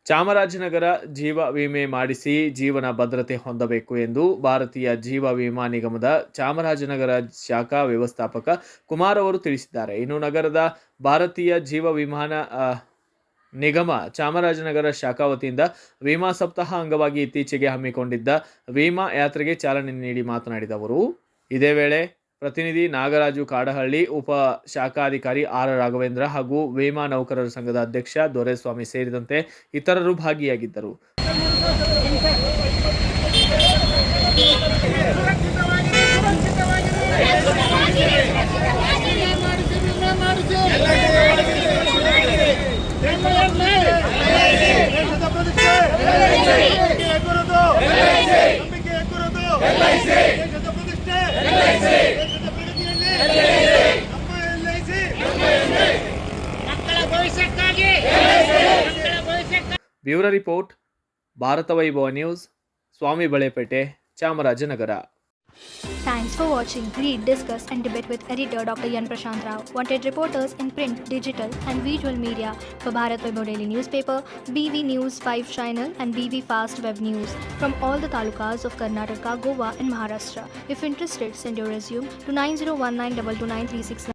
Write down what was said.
ಚಾಮರಾಜನಗರ ಜೀವ ವಿಮೆ ಮಾಡಿಸಿ ಜೀವನ ಭದ್ರತೆ ಹೊಂದಬೇಕು ಎಂದು ಭಾರತೀಯ ಜೀವ ವಿಮಾ ನಿಗಮದ ಚಾಮರಾಜನಗರ ಶಾಖಾ ವ್ಯವಸ್ಥಾಪಕ ಕುಮಾರ್ ಅವರು ತಿಳಿಸಿದ್ದಾರೆ. ಇನ್ನು ನಗರದ ಭಾರತೀಯ ಜೀವ ವಿಮಾನ ನಿಗಮ ಚಾಮರಾಜನಗರ ಶಾಖಾ ವತಿಯಿಂದ ವಿಮಾ ಸಪ್ತಾಹ ಅಂಗವಾಗಿ ಇತ್ತೀಚೆಗೆ ಹಮ್ಮಿಕೊಂಡಿದ್ದ ವಿಮಾ ಯಾತ್ರೆಗೆ ಚಾಲನೆ ನೀಡಿ ಮಾತನಾಡಿದ ಅವರು, ಇದೇ ವೇಳೆ ಪ್ರತಿನಿಧಿ ನಾಗರಾಜು ಕಾಡಹಳ್ಳಿ, ಉಪ ಶಾಖಾಧಿಕಾರಿ ಆರ್ ರಾಘವೇಂದ್ರ ಹಾಗೂ ವಿಮಾ ನೌಕರರ ಸಂಘದ ಅಧ್ಯಕ್ಷ ದೊರೆಸ್ವಾಮಿ ಸೇರಿದಂತೆ ಇತರರು ಭಾಗಿಯಾಗಿದ್ದರು. Bureau report, Bharat Vaibhav news, Swami Balepete, Chamarajanagar. Thanks for watching Read, Discuss and Debate with editor Dr. Yan Prashant Rao. Wanted reporters in print, digital and visual media for Bharat Vaibhav Daily Newspaper, BV News 5 Channel and BV Fast Web News from all the talukas of Karnataka, Goa and Maharashtra. If interested, send your resume to 9019229369.